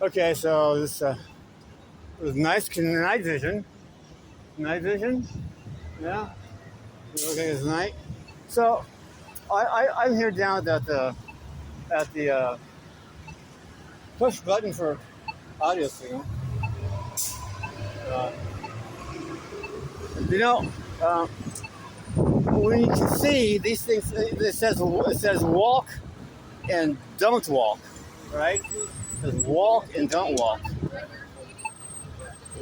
Okay, so this was nice night vision. Night vision, yeah. You're looking at this night. So I'm here down at the push button for audio signal. Uh, you know, uh, when you can see these things, it says walk and don't walk, right? It says walk and don't walk.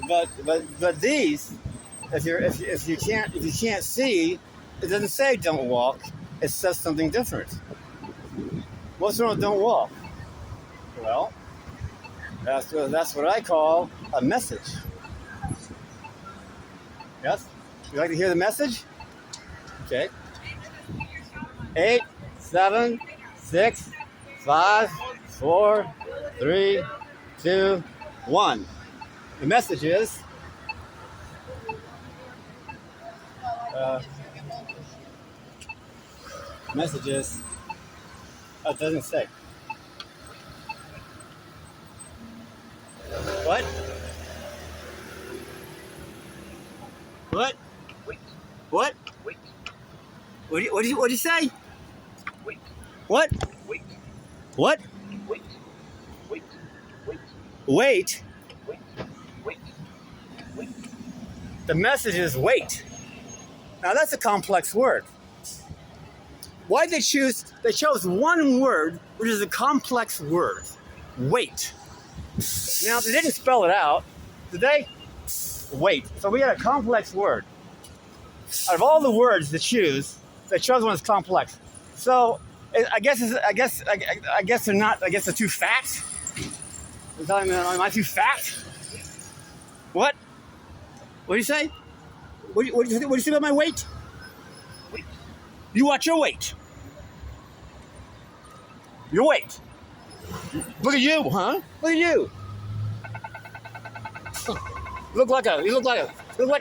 But these, if you can't see, it doesn't say don't walk. It says something different. What's wrong with don't walk? Well, that's what I call a message. Yes? You like to hear the message? Okay. 8, 7, 6, 5, 4, 3, 2, 1. The message is it doesn't say. What? What? Wait, What? wait, What do you say? wait, What? wait, What? wait, wait, wait, Wait. wait, wait, wait. The message is wait. Now that's a complex word. Why did they choose? They chose one word, which is a complex word. Wait. Now they didn't spell it out, did they? Wait. So we got a complex word. Out of all the words to choose, they chose one that's complex. So I guess they're not. I guess they're too fat. Am I too fat? What? What do you say? What do you say about my weight? Wait. You watch your weight. Your weight. Look at you, huh? Look at you. You look like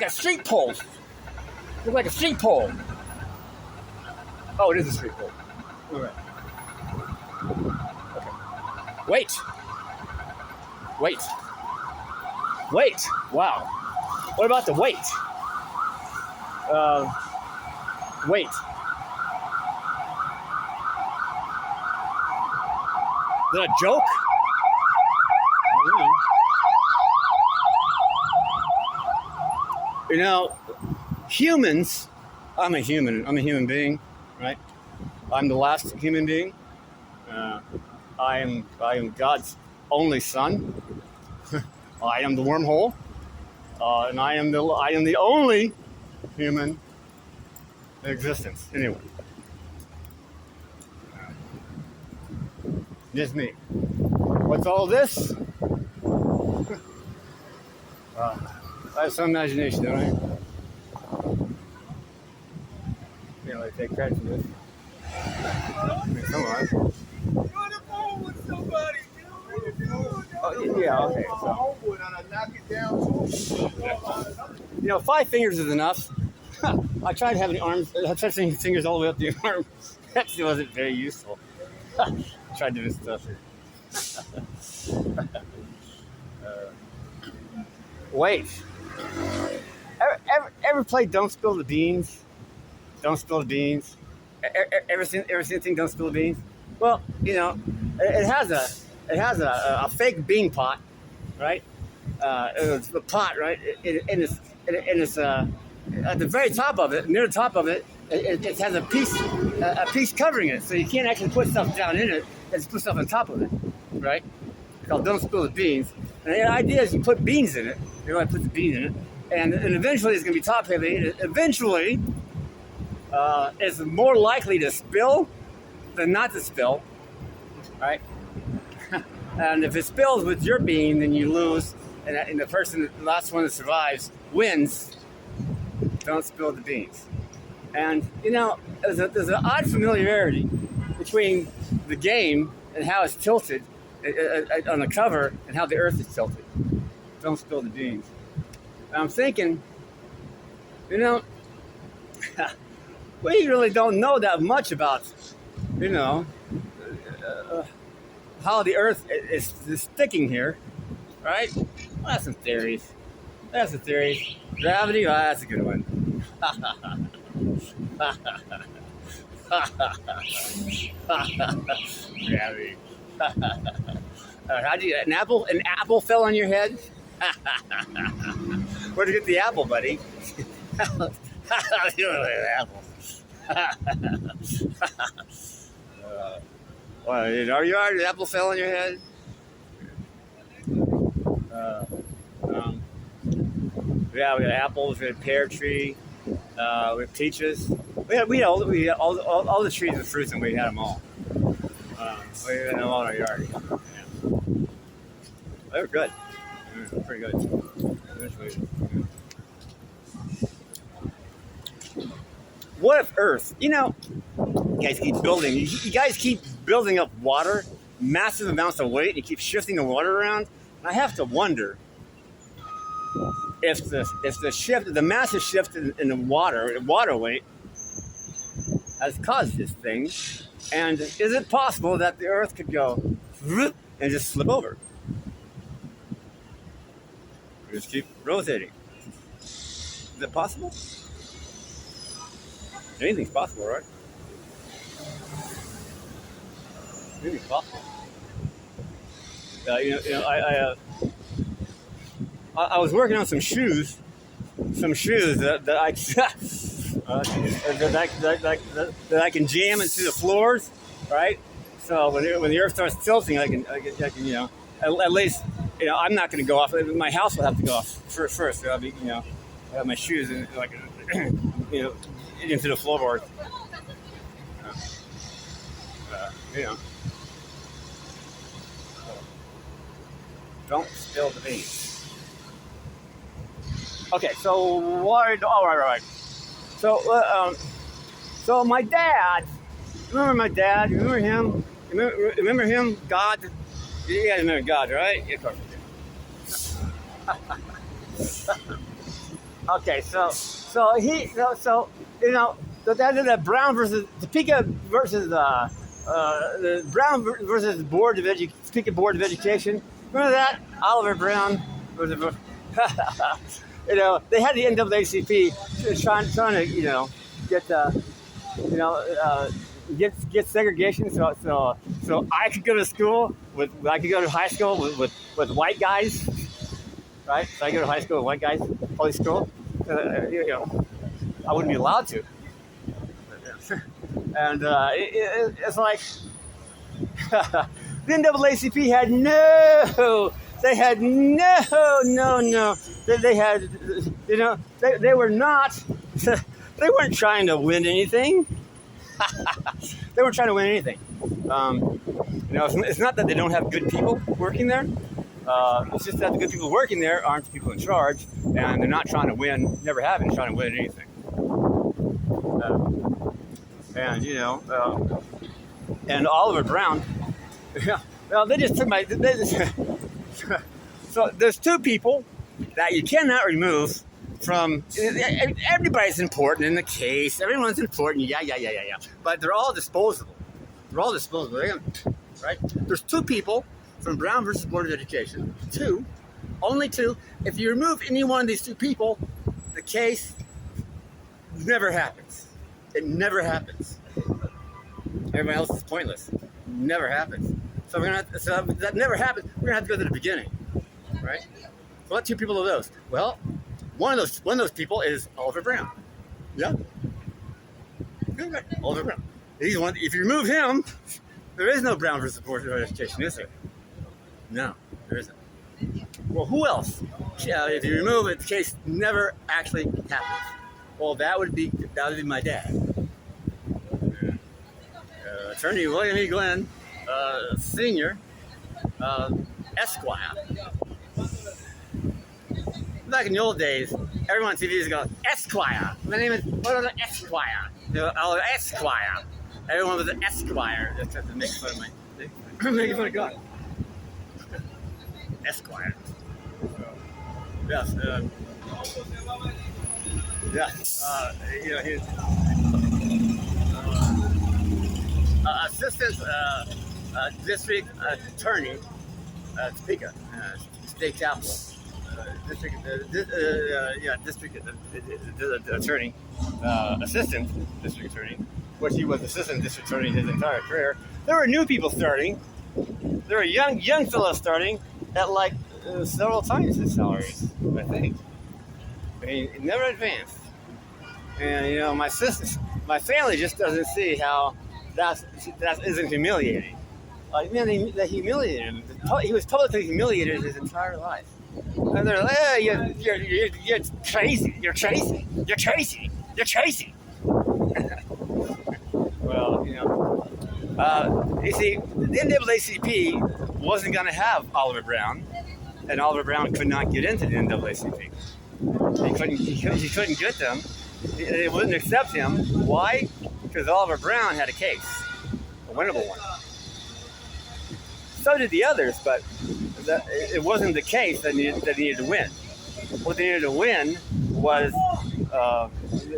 a street pole. You look like a street pole. Oh, it is a street pole. All right. Okay. Wait. Wait. Wait. Wow. What about the weight? Wait. Is that a joke? I don't know. You know, humans. I'm a human being, right? I'm the last human being. I am God's only son. I am the wormhole, and I am the only human in existence. Anyway, just me. What's all this? I have some imagination, don't I? Can't really take credit for this. I mean, come on. You're on the phone with somebody. What you doing? Oh, yeah, okay. So, Knock it down. 5 fingers is enough. I tried having arms. I tried having fingers all the way up the arm. That wasn't very useful. I tried doing stuff. Wait. Ever play Don't Spill the Beans? Don't spill the beans. Ever seen the thing Don't Spill the Beans? Well, it has a fake bean pot, right? It's the pot, right? And it's at the very top of it, near the top of it, it has a piece covering it, so you can't actually put stuff down in it. Just put stuff on top of it, right? It's called Don't Spill the Beans. And the idea is you put beans in it. You want to put the beans in it, and eventually it's going to be top heavy. And eventually, it's more likely to spill than not to spill, right? And if it spills with your bean, then you lose, and the last one that survives, wins. Don't spill the beans. And there's an odd familiarity between the game and how it's tilted on the cover and how the Earth is tilted. Don't spill the beans. And I'm thinking, we really don't know that much about, how the Earth is sticking here. right? Well, that's some theories. That's some theories. Gravity, oh, that's a good one. Gravity. How do you an apple fell on your head? Where'd you get the apple, buddy? You don't like an apple. Well, in our yard, an apple fell on your head. Uh, um, yeah, we got apples, we had a pear tree, we had peaches. We had all the trees and fruits, and we had them all. We had them all in our yard. Yeah. They were good. They were pretty good. What if Earth? You guys keep building up water, massive amounts of weight, and you keep shifting the water around. And I have to wonder if the massive shift in the water weight has caused this thing, and is it possible that the Earth could go and just flip over? We just keep rotating. Is it possible? Anything's possible, right? Anything's possible. I was working on some shoes that I can jam into the floors, right? So when the earth starts tilting, I can at least I'm not going to go off. My house will have to go off first. So I'll be I have my shoes in, into the floorboard. Don't spill the beans. Okay, so all right. So my dad. Remember my dad? Remember him? Remember him? God. You guys remember God, right? Yeah, of course you do. Okay, so that Brown versus Topeka versus the Brown versus Topeka Board of Education. Remember that? Oliver Brown was they had the NAACP trying to get segregation so I could go to school I could go to high school with white guys, right? So I go to high school with white guys, public school. I wouldn't be allowed to. And it's like the NAACP had no. They had no. They had, they were not. They weren't trying to win anything. They weren't trying to win anything. It's not that they don't have good people working there. It's just that the good people working there aren't the people in charge, and they're not trying to win. Never have been trying to win anything. And Oliver Brown. Well, they just took my. So there's two people that you cannot remove from. Everybody's important in the case. Everyone's important. Yeah. But they're all disposable. Right? There's two people from Brown versus Board of Education. Only two. If you remove any one of these two people, the case never happens. It never happens. Everyone else is pointless. Never happens. So that never happens. We're gonna have to go to the beginning, right? So what two people are those? Well, one of those people is Oliver Brown. Yeah. Oliver Brown. He's one. If you remove him, there is no Brown versus Board of Education, is there? No, there isn't. Well, who else? If you remove it, the case never actually happens. Well, that would be my dad. Attorney William E. Glenn, Sr., Esquire. Back in the old days, everyone on TV used to go, Esquire. My name is Esquire. Esquire. Everyone was an Esquire. That's to make fun of making fun of God. Esquire. Yes. He's assistant district attorney Topeka, state capital. District, district attorney, assistant district attorney. Of course, he was assistant district attorney his entire career. There were new people starting. There were young fellows starting at like several times his salaries, I think. I mean, it never advanced. And you know, my family just doesn't see how that isn't humiliating. Like, man, they humiliated him. He was publicly humiliated his entire life. And they're like, hey, you're crazy. You're crazy. You're crazy. You're crazy. Well, you know, you see, the NAACP wasn't going to have Oliver Brown, and Oliver Brown could not get into the NAACP. He couldn't get them. They wouldn't accept him. Why? Because Oliver Brown had a case, a winnable one. So did the others, but it wasn't the case that needed to win. What they needed to win was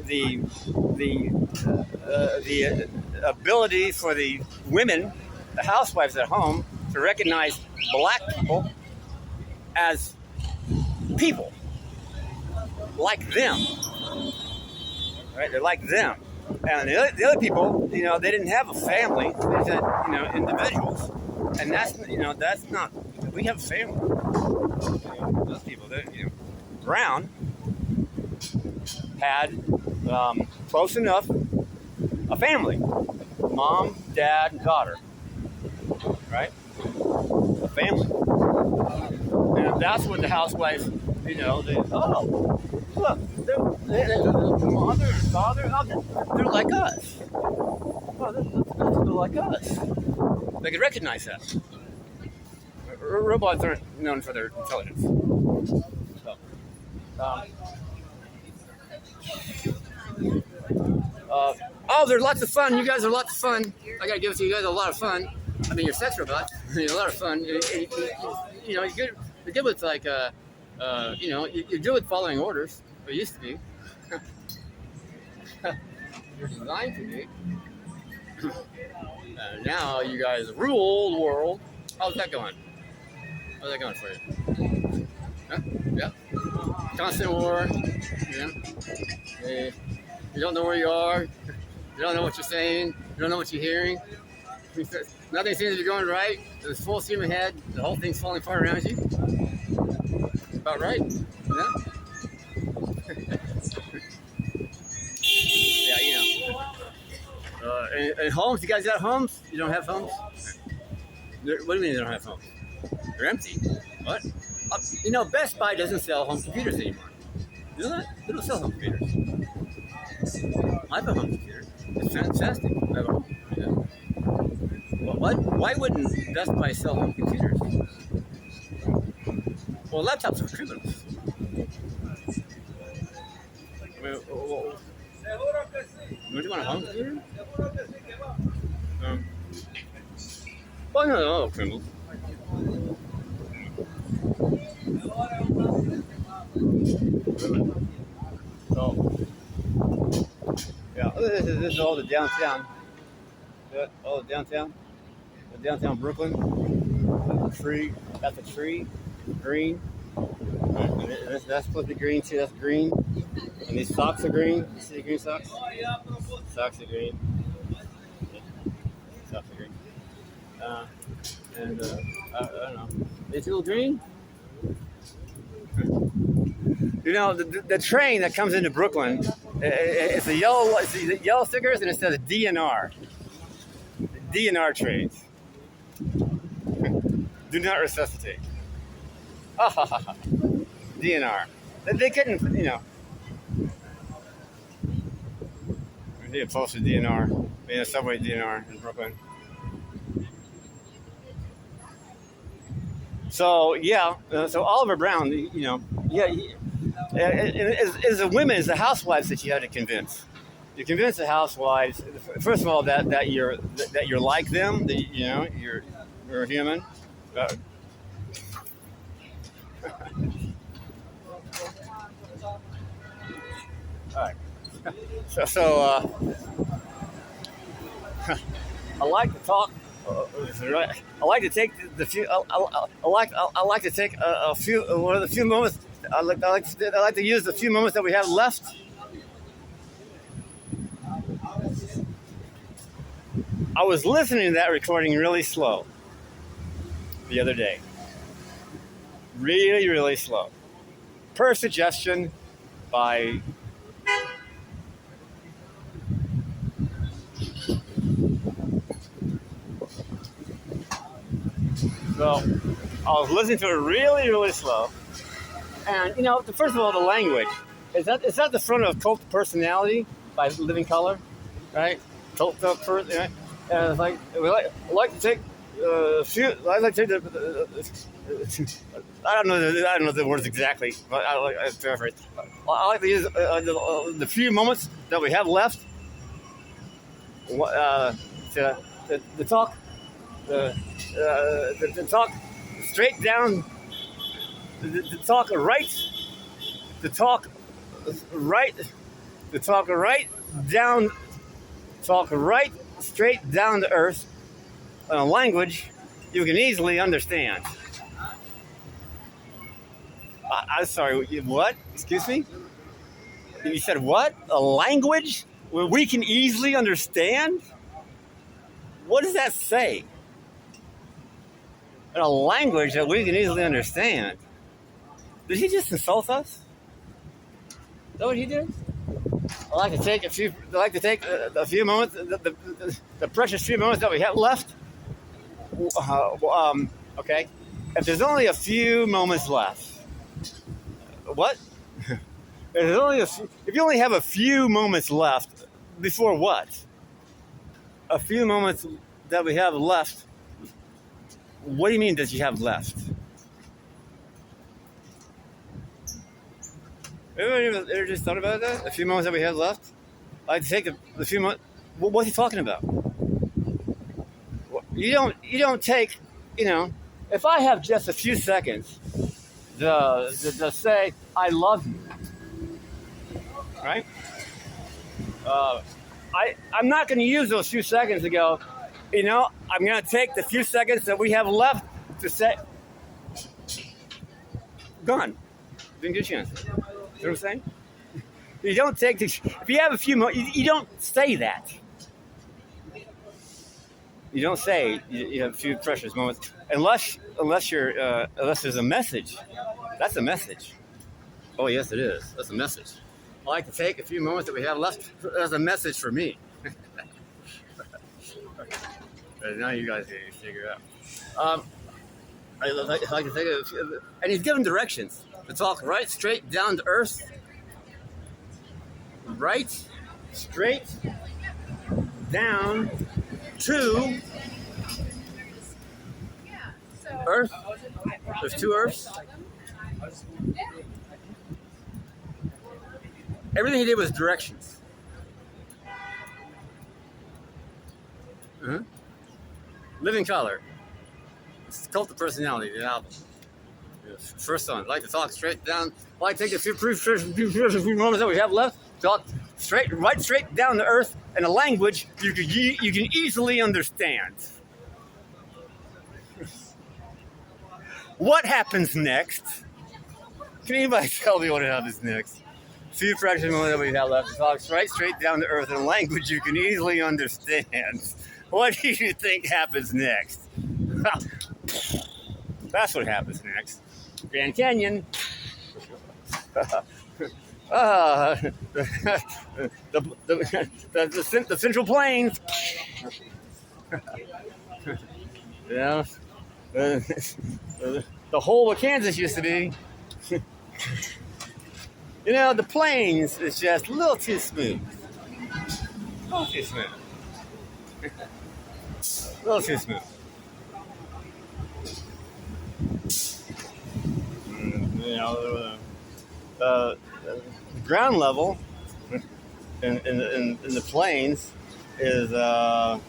the ability for the women, the housewives at home, to recognize black people as people like them. Right? They're like them. And the other people, you know, they didn't have a family. They just had, you know, individuals. And that's, you know, that's not, we have a family. You know, those people, you know, Brown had close enough a family. Mom, dad, and daughter. Right? A family. And that's what the housewives, you know, look, they're mother and father, they're like us. Well, they're like us. They can recognize that. Robots aren't known for their intelligence. So, they're lots of fun. You guys are lots of fun. I gotta give it to you guys a lot of fun. I mean, you're sex robots. You're a lot of fun. You know, you're good with like, you know, you're good with following orders. Or used to be. You're designed to be. Now you guys rule the world. How's that going? How's that going for you? Huh? Yeah. Constant war. Yeah. You don't know where you are. You don't know what you're saying. You don't know what you're hearing. Nothing seems to be going right. There's full steam ahead. The whole thing's falling apart around you. About right. Yeah. Yeah, you know. And homes, you guys got homes? You don't have homes? What do you mean they don't have homes? They're empty. What? You know, Best Buy doesn't sell home computers anymore. You know that? They don't sell home computers. I have a home computer. It's fantastic. I have a home computer. Well, why wouldn't Best Buy sell home computers? Well, laptops are for criminals. I mean, don't you want a home computer? Well, no, criminals. So, yeah, this is all the downtown. All the downtown. The downtown Brooklyn. That's a tree. Green. That's supposed to be green too. That's green. And these socks are green. You see the green socks? Socks are green. Socks are green. I don't know. It's a little green. You know, the train that comes into Brooklyn, it's the yellow stickers, and it says DNR. DNR trains. Do not resuscitate. DNR. They couldn't, you know. We need a posted DNR. We need a subway DNR in Brooklyn. So, yeah. So Oliver Brown, you know, yeah. As a women, as the housewives that you had to convince. You convince the housewives, first of all, that you're like them, that, you know, you're a human. All right. So I like to talk I like to take the few. I like to take a few. One of the few moments. I like to use the few moments that we have left. I was listening to that recording really slow the other day. Really, really slow. Per suggestion by so I was listening to it really, really slow. And first of all, the language is that the front of Cult Personality by Living Color, right? Cult Personality. Right? And it's like I like to take a few. I like to take I don't know the words exactly, but I like to use the few moments that we have left to talk to talk straight down, to talk right, to talk right, to talk right down, talk right straight down to earth in a language you can easily understand. I'm sorry, what? Excuse me? You said what? A language where we can easily understand? What does that say? In a language that we can easily understand. Did he just insult us? Is that what he did? I like to take a few moments, the precious few moments that we have left. Okay. If there's only a few moments left, what? If you only have a few moments left, before what? A few moments that we have left. What do you mean that you have left? Everybody ever just thought about that? A few moments that we have left? I'd take a few moments. What's he talking about? You don't take, if I have just a few seconds to say, I love you, right? I'm not going to use those few seconds to go, I'm going to take the few seconds that we have left to say, gone. Didn't get a chance. You know what I'm saying? You don't take if you have a few more, you don't say that. You don't say you have a few precious moments unless there's a message. That's a message. Oh yes, it is. That's a message. I like to take a few moments that we have left as a message for me. Now you guys figure it out. I like to take a few, and he's giving directions to talk right straight down to earth. Right straight down to earth. There's two earths. Everything he did was directions. Living Color. It's Cult of Personality, the album. First song. I like to talk straight down. I like to take a few moments that we have left. Talk right straight down to earth in a language you can easily understand. What happens next? Can anybody tell me what happens next? A few fractions moments that we have left. Talk right straight down to earth in a language you can easily understand. What do you think happens next? That's what happens next. Grand Canyon. The Central Plains. Yeah. The whole of Kansas used to be. The plains is just a little too smooth. A little too smooth. A little too smooth. The ground level in the plains is a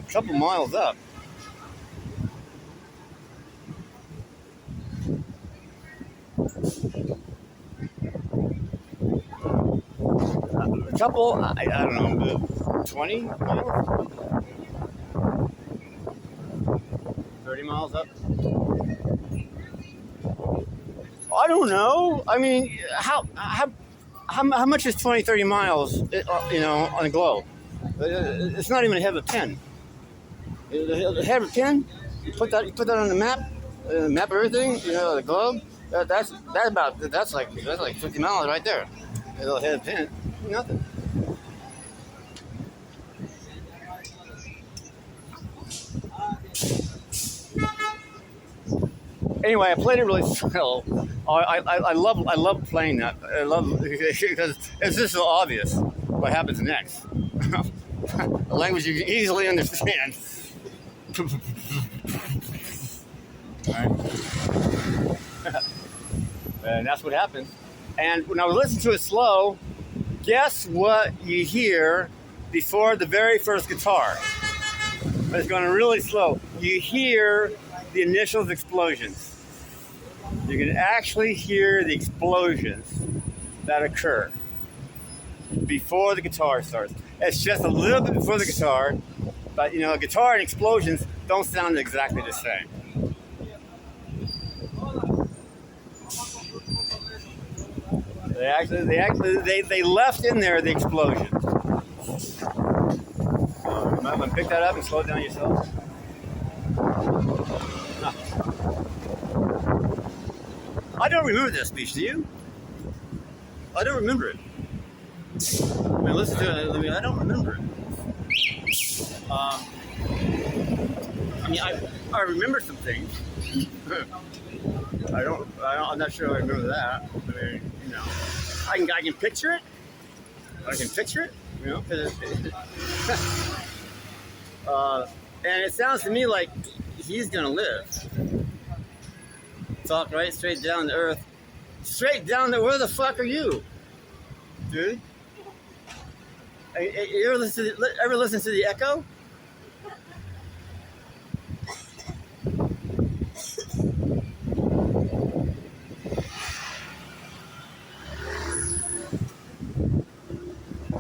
couple miles up. A couple, I don't know, 20 miles? 30 miles up. I don't know. I mean, how much is 20, 30 miles, on the globe? It's not even a head of a pin. The head of a pin, you put that on the map, map everything, the globe. That's like 50 miles right there. A little head of a pin, nothing. Anyway, I played it really well. I love playing that. I love because it's just so obvious what happens next. A language you can easily understand. Right? And that's what happens. And when I listen to it slow, guess what you hear before the very first guitar? It's going really slow. You hear the initial explosions. You can actually hear the explosions that occur before the guitar starts. It's just a little bit before the guitar, but guitar and explosions don't sound exactly the same. They left in there the explosions. So you might want to pick that up and slow it down yourself. I don't remember that speech, do you? I don't remember it. I mean, listen to it. I don't remember it. I remember some things. I'm not sure I remember that. I mean, I can picture it. I can picture it. And it sounds to me like he's gonna live. Talk right straight down to earth. Straight down to where the fuck are you, dude? You ever listen to the echo?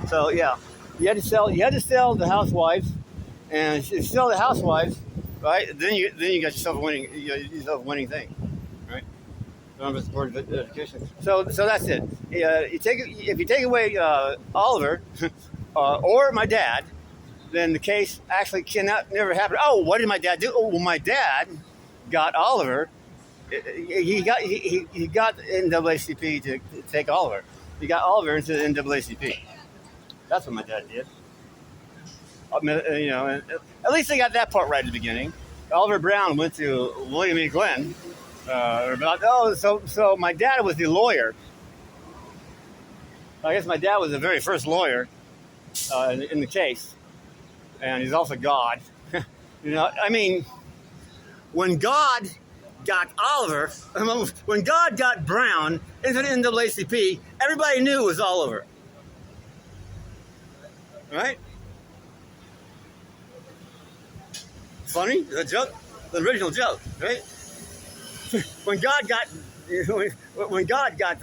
So yeah, you had to sell the housewives, and if you sell the housewives, right? Then you got yourself a winning thing, right? Board of Education. So that's it. If you take away Oliver or my dad, then the case actually never happen. Oh, what did my dad do? Oh, well, my dad got Oliver. He got NAACP to take Oliver. He got Oliver into the NAACP. That's what my dad did. At least they got that part right at the beginning. Oliver Brown went to William E. Glenn. So my dad was the lawyer. I guess my dad was the very first lawyer in the case, and he's also God. When God got Oliver, when God got Brown into the NAACP, everybody knew it was Oliver. Right? Funny? The joke? The original joke, right? When God got when God got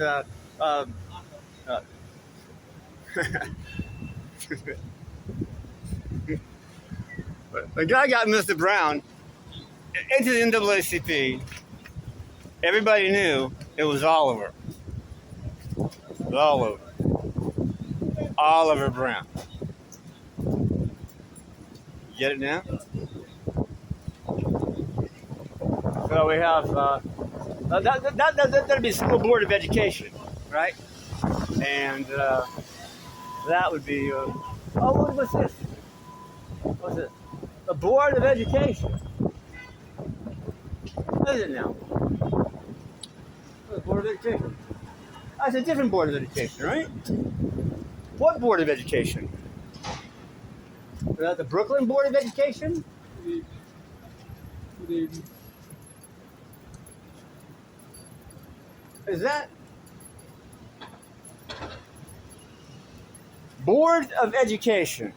Mr. Brown into the NAACP, everybody knew it was Oliver. Oliver Brown. Get it now? So we have that'd be School Board of Education, right? And that would be what's this? What's this? The Board of Education. What is it now? The Board of Education. That's a different Board of Education, right? What Board of Education? Is that the Brooklyn Board of Education? Is that Board of Education?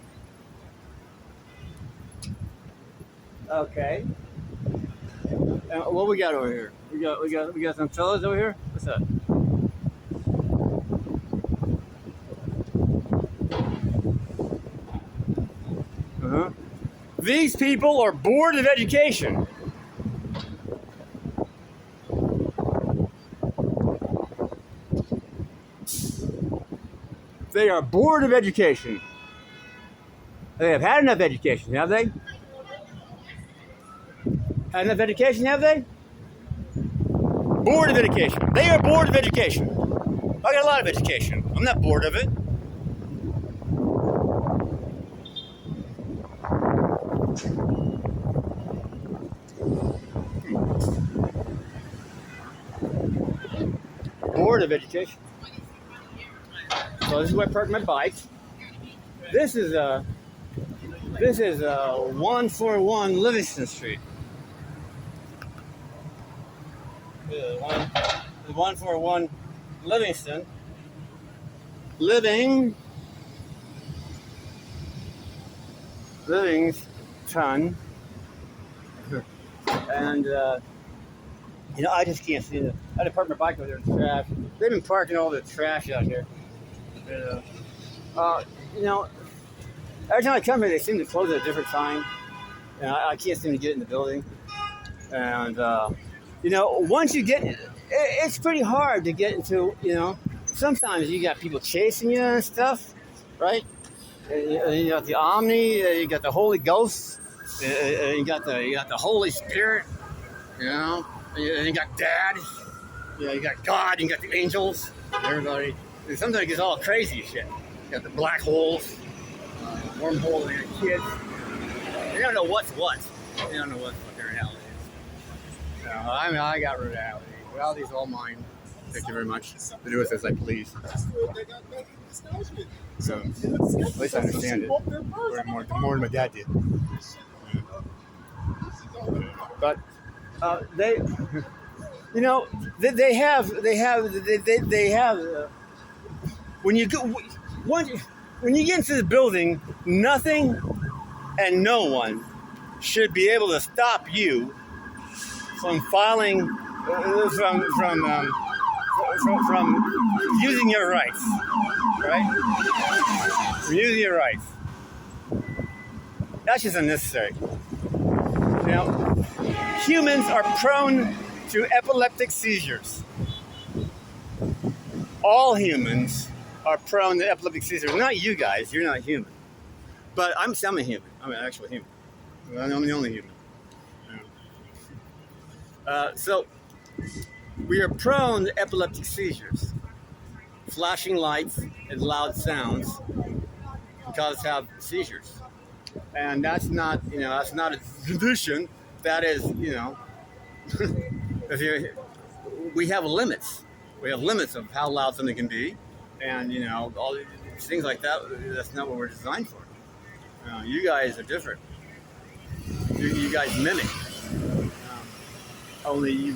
Okay. And what we got over here? We got some fellas over here. What's that? These people are Board of Education. They are bored of education. They have had enough education, have they? Had enough education, have they? Bored of education. They are bored of education. I got a lot of education. I'm not bored of it. Bored of education. So this is where I park my bike. This is 141 Livingston Street. 141 Livingston. Livingston. And I just can't see it. I had to park my bike over there in the trash. They've been parking all the trash out here. Every time I come here, they seem to close at a different time. And I can't seem to get in the building. And, once you get, it's pretty hard to get into, sometimes you got people chasing you and stuff, right? You got the Omni, you got the Holy Ghost, you got the Holy Spirit, and you got Dad, you got God, you got the angels, everybody. And sometimes it gets all crazy shit. You got the black holes, wormholes, and your kids. They don't know what's what. They don't know what their reality is. I got reality. Reality is all mine. Thank you very much. To do with as I please. So, at least I understand it. More than my dad did. But they have. When you get into the building, nothing and no one should be able to stop you from filing from using your rights, right? From using your rights. That's just unnecessary. Humans are prone to epileptic seizures. All humans are prone to epileptic seizures. Not you guys, you're not human. But I'm a human. I'm an actual human. I'm the only human. So, we are prone to epileptic seizures. Flashing lights and loud sounds can cause us to have seizures. And that's not a condition. That is, we have limits. We have limits of how loud something can be. And, all these things like that, that's not what we're designed for. You guys are different. You guys mimic. Only,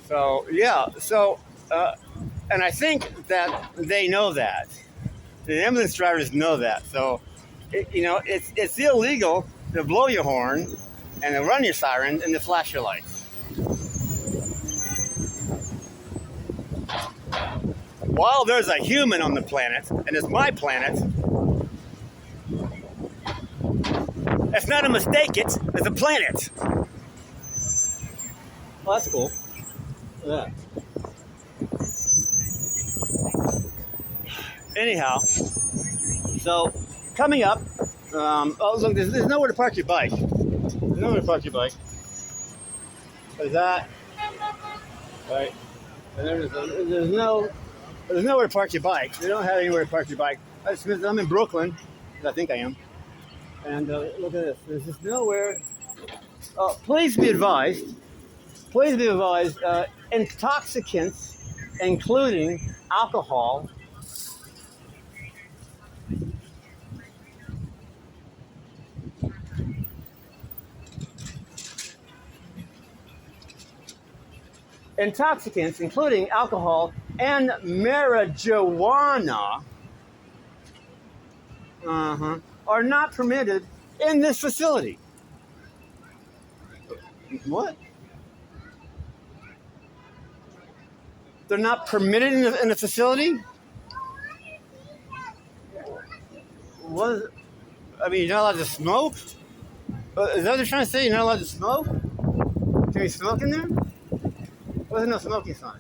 So, yeah. So, and I think that they know that. The ambulance drivers know that. So, it's illegal to blow your horn and to run your siren and to flash your lights. While there's a human on the planet, and it's my planet, it's not a mistake, it's a planet. Well, that's cool. Yeah. Anyhow, so coming up, look, there's nowhere to park your bike. There's nowhere to park your bike. There's that. Right. And there's nowhere to park your bike. They don't have anywhere to park your bike. I'm in Brooklyn, I think I am. And look at this. There's just nowhere. Please be advised. Intoxicants, including alcohol, and marijuana are not permitted in this facility. What? They're not permitted in the facility? What is it? I mean, you're not allowed to smoke? Is that what they're trying to say? You're not allowed to smoke? Can you smoke in there? Well, there's no smoking sign.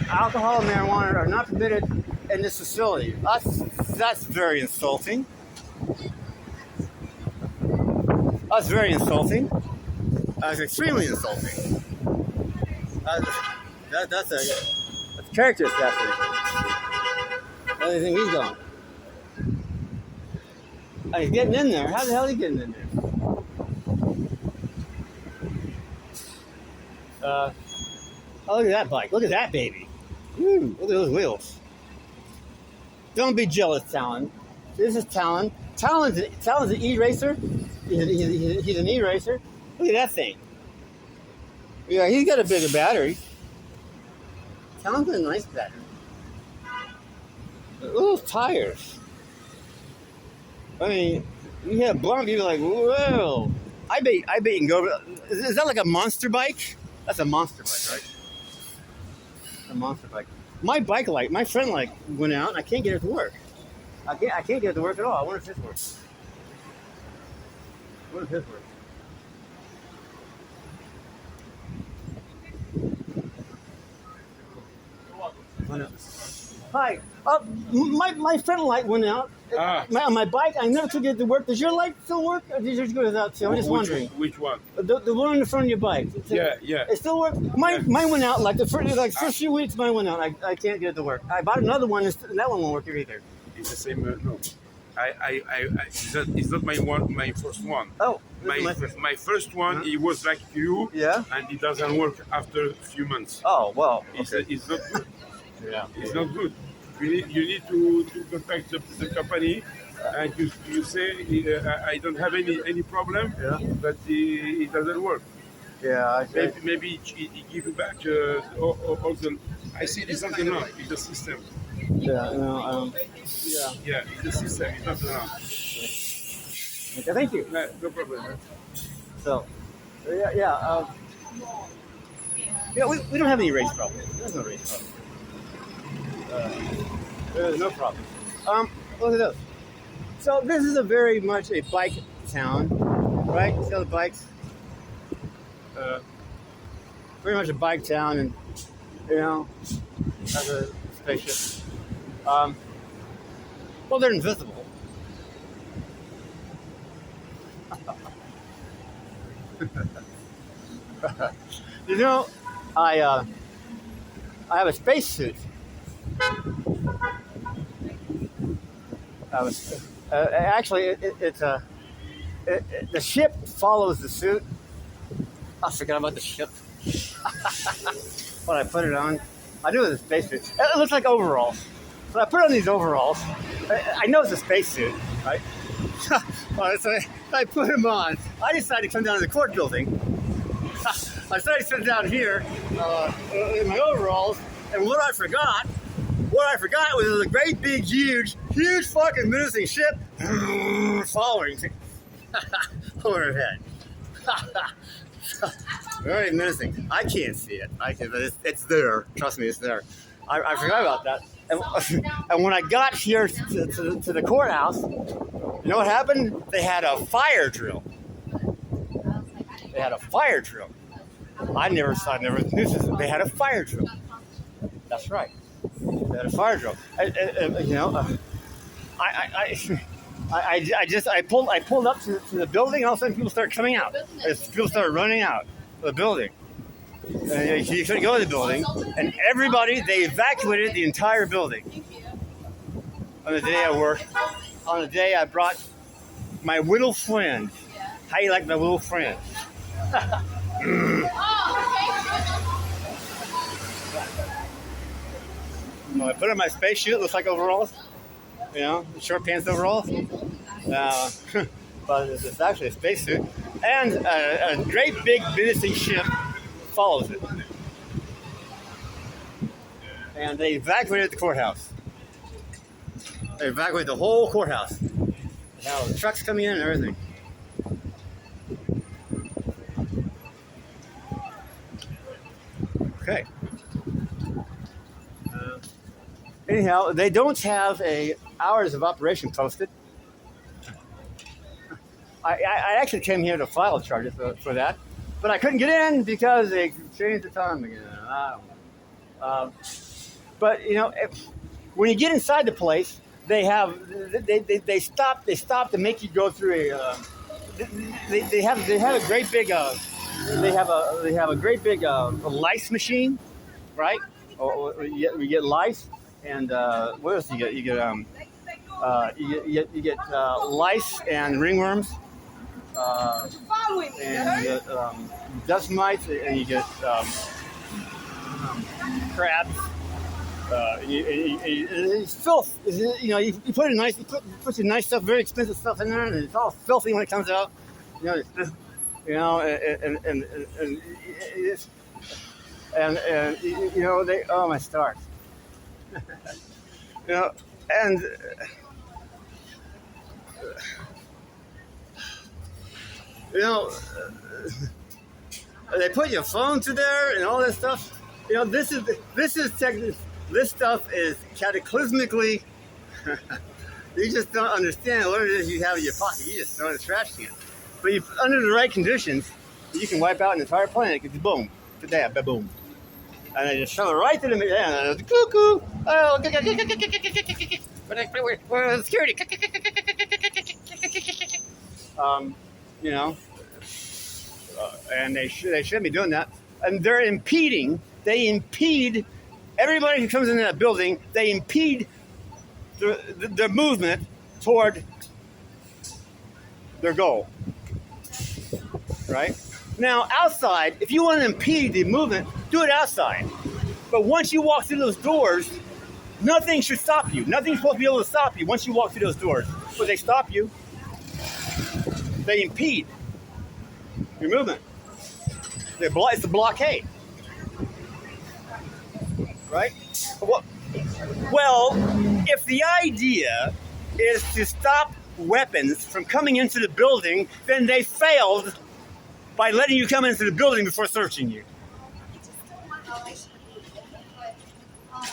Alcohol and marijuana are not permitted in this facility. That's very insulting. That's very insulting. That's extremely insulting. That's character assassination. Where do you think he's going? Oh, he's getting in there. How the hell is he getting in there? Oh, look at that bike. Look at that baby. Look at those wheels. Don't be jealous, Talon. This is Talon. Talon's an E-racer. He's an E-racer. Look at that thing. Yeah, he's got a bigger battery. Talon's got a nice battery. Look at those tires. I mean, you have blonde people like, whoa. I bet you can go. Is that like a monster bike? That's a monster bike, right? A monster bike. My bike light, my front light went out, and I can't get it to work. I can't get it to work at all. I wonder if this works. I wonder if this works. Hi. My front light went out. My bike, I never took it to work. Does your light still work, or did yours go without? I'm just wondering. Which one? The one in the front of your bike. Yeah. It still works. Mine went out like the first few weeks. Mine went out. I can't get it to work. I bought another one, and that one won't work either. It's the same. No, it's not my first one. Oh, my first one. It was like you. Yeah. And it doesn't work after a few months. Oh well. Okay. It's not good. Yeah. It's not good. You need to contact the company, and you say I don't have any problem, but it doesn't work. Yeah, Maybe it give you back all the. I see there's something wrong with the system. Yeah, no, Yeah, the system is not wrong. Okay, thank you. No problem. So, yeah, we don't have any race problems. There's no race problem. There's no problem. Look at this. So this is a very much a bike town, right? See all the bikes? Very much a bike town, and has a spaceship. Well, they're invisible. I have a spacesuit. Actually, the ship follows the suit. I forgot about the ship. When I put it on, I do it with a spacesuit. It looks like overalls. So I put on these overalls. I know it's a spacesuit, right? So I put them on. I decided to come down to the court building. I decided to sit down here in my overalls, and what I forgot was a great big huge fucking menacing ship following me over her head. Very menacing. I can't see it. But it's there. Trust me, it's there. I forgot about that. And when I got here to the courthouse, you know what happened? They had a fire drill. I never knew this. They had a fire drill. That's right. They had a fire drill. I pulled up to the building, and all of a sudden people started coming out. People started running out of the building. And you couldn't go to the building, and they evacuated the entire building. On the day I worked, on the day I brought my little friend. How you like my little friend? I put on my spacesuit. It looks like overalls. Short pants overalls. But it's actually a spacesuit. And a great big menacing ship follows it. And they evacuated the courthouse. They evacuated the whole courthouse. Now the trucks coming in and everything. Okay. Anyhow, they don't have hours of operation posted. I actually came here to file charges for that, but I couldn't get in because they changed the time again. I But when you get inside the place, they have they stop to make you go through a. They have a great big they have a great big lice machine, right? We get lice, and what else you get? You get lice and ringworms, and you get dust mites, and you get crabs. It's filth. You put your nice stuff, very expensive stuff in there, and it's all filthy when it comes out. It's just, and they, oh my stars. And they put your phone to there and all this stuff. This stuff is cataclysmically. You just don't understand what it is you have in your pocket. You just throw it in the trash can. But under the right conditions, you can wipe out an entire planet. Because boom, today, boom, and they just shove it right to the yeah, cuckoo. Oh, security. And they shouldn't be doing that. And they're impeding. They impede everybody who comes into that building. They impede their movement toward their goal. Right? Now, outside, if you want to impede the movement, do it outside. But once you walk through those doors, nothing should stop you. Nothing's supposed to be able to stop you once you walk through those doors. But they stop you. They impede your movement. It's a blockade. Right? Well, if the idea is to stop weapons from coming into the building, then they failed by letting you come into the building before searching you.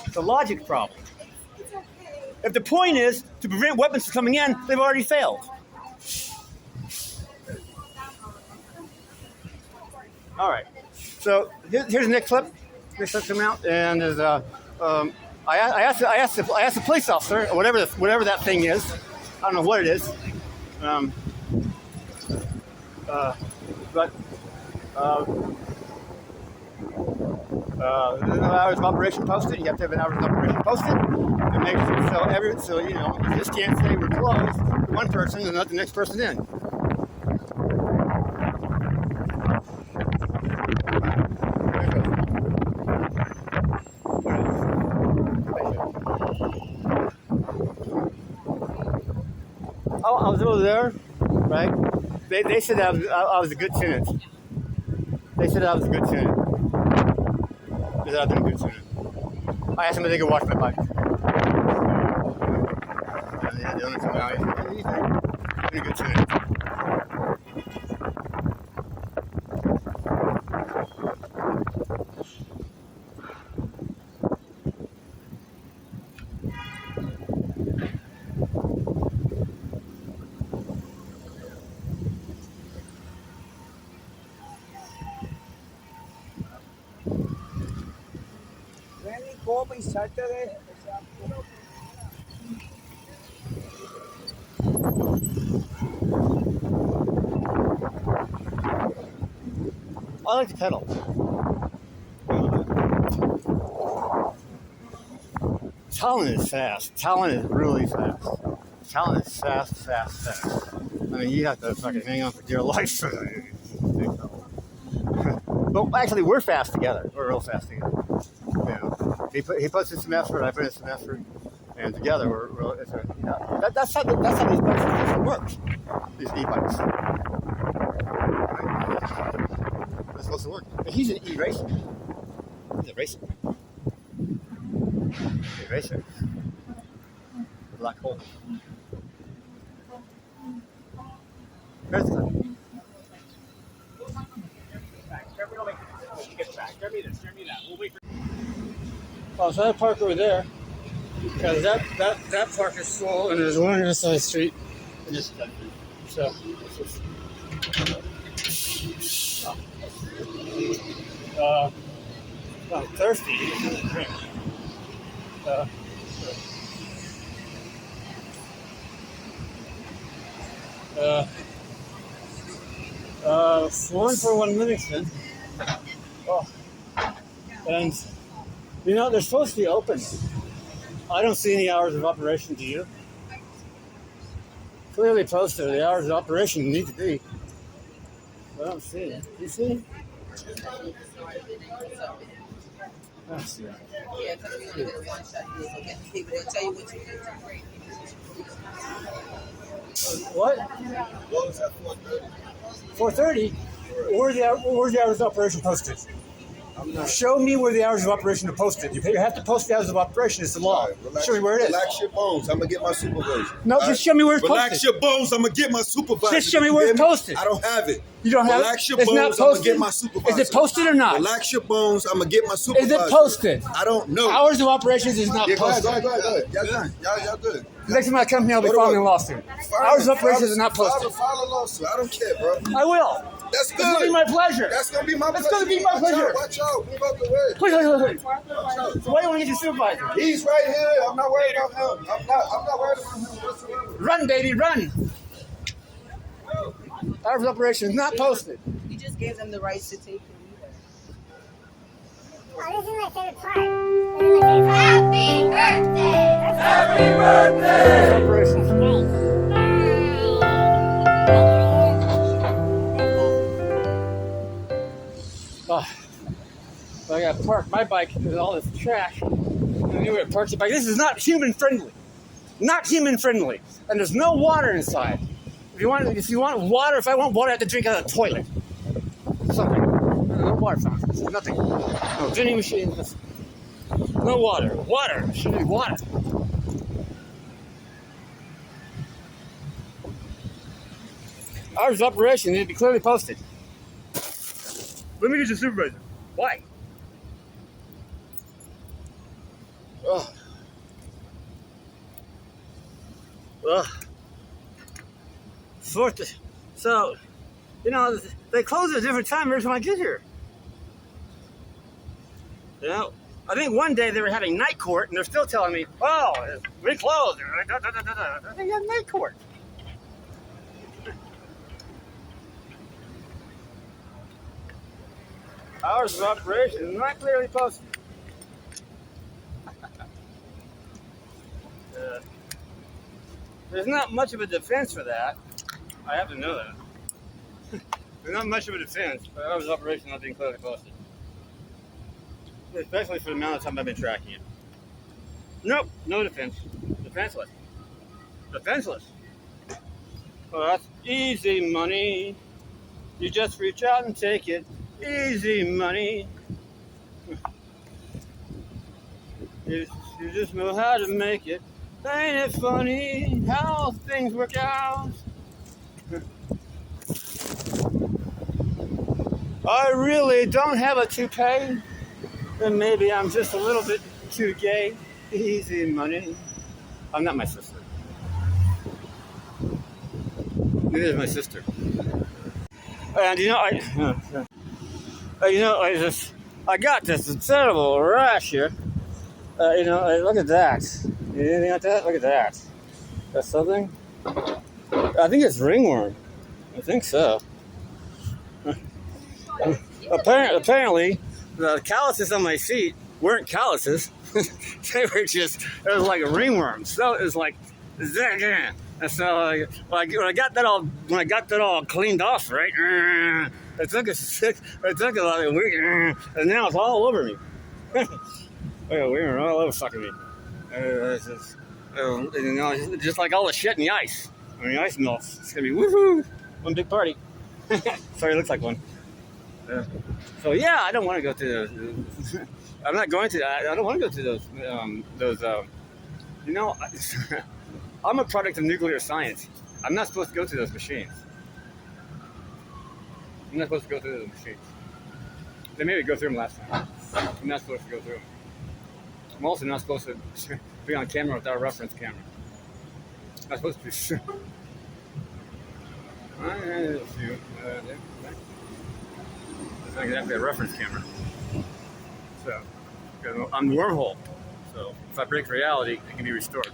It's a logic problem. If the point is to prevent weapons from coming in, they've already failed. All right. So here's the next clip. Next clip come out, and there's I asked the police officer, whatever that thing is. I don't know what it is. But there's no hours of operation posted. You have to have an hours of operation posted to make sure so you just can't say we're closed to one person and let the next person in. I was over there, right? They said I was a good tenant. They said I was a good tenant. They said I've been a good tenant. I asked them if they could wash my bike. And the owner told me, you've been a good tenant. Saturday. I like to pedal. Talent is fast. Talent is really fast. Talent is fast. I mean, you have to fucking hang on for dear life. But actually, we're fast together. We're real fast together. He puts in some effort, I put in some effort, and together that's how these bikes work. These e-bikes. That's supposed to work. But he's an e-racer. He's a racer. E-racer. Black hole. There's the clip. Jeremy, that. We'll wait for. Oh, so I park over there because that park is full, and there's one on the other side of the street. And just so it's just, I'm thirsty. Uh, uh, one for one Livingston. Oh, and you know they're supposed to be open. I don't see any hours of operation. Do you? Clearly posted the hours of operation need to be. I don't see it. Do you see it? I see it. Yeah, because we only get one shot deal. So get people, they'll tell you what you need to bring. What? What was that 4:30? 4:30. Where's the hours of operation posted? Show me where the hours of operation are posted. You have to post the hours of operation. It's the law. Relax, Show me where it is. Relax your bones. I'm gonna get my supervisor. No, just show me where it's Relax posted. your bones. I'm gonna get my supervisor. Just show me You where hear it's me? posted. I don't have it. You don't have Relax it? your It's bones. not I'm gonna posted? get my supervisor. Is it posted or not? Relax your bones. I'm gonna get my supervisor. Is it posted? I don't know. Hours of operations is not Yeah, go ahead, posted. go ahead, go ahead. Y'all done. Y'all good. Next time I come here, I'll be Go to filing a work. lawsuit. Hours of operations is not File posted. a lawsuit. I don't care, bro. I will. That's It's going to be good. my pleasure. That's gonna be my That's pleasure. gonna be my pleasure. Watch out. Move out the way. Wait. Watch out. So why do you want to get your supervisor? He's right here. I'm not worried about him. I'm not worried about him whatsoever. Run, baby, run. Hours of operation is not posted. You just gave them the rights to take your leader. Oh, this is my favorite part. This is my favorite part. Happy birthday! Hours of operations. Oh, I got to park my bike with all this trash. And anyway, park the bike. This is not human friendly. Not human friendly. And there's no water inside. If you want water, if I want water, I have to drink out of the toilet. Something. No water fountains. Nothing. No vending machines. No water. Water. Should be water. Hours of operation need to be clearly posted. Let me get your supervisor. Why? Ugh. Ugh. So, you know, they close at a different time every time I get here. You know, I think one day they were having night court, and they're still telling me, "Oh, we closed." They have night court. Hours of operation is not clearly posted. There's not much of a defense for that. I have to know that. There's not much of a defense for hours of operation not being clearly posted. Especially for the amount of time I've been tracking it. Nope, no defense. Defenseless. Defenseless. Well, that's easy money. You just reach out and take it. Easy money. You just know how to make it. Ain't it funny how things work out? I really don't have a toupee. Then maybe I'm just a little bit too gay. Easy money. I'm not my sister. Neither is my sister. And you know, I got this terrible rash here. Look at that. Anything like that? Look at that. That's something? I think it's ringworm. I think so. Apparently, the calluses on my feet weren't calluses. They were just, it was like a ringworm. So it was like, and so when I got that all cleaned off, right? It took like a week, and now it's all over me. We were all over fucking me. Just like all the shit in the ice. When the ice melts, it's gonna be woohoo! One big party. Sorry, it looks like one. So yeah, I don't want to go to those. I'm not going to. I don't want to go to those. I'm a product of nuclear science. I'm not supposed to go to those machines. I'm not supposed to go through those machines. They made me go through them last time. I'm not supposed to go through them. I'm also not supposed to be on camera without a reference camera. I'm not supposed to be. It's not exactly a reference camera. So, I'm the wormhole. So if I break reality, it can be restored.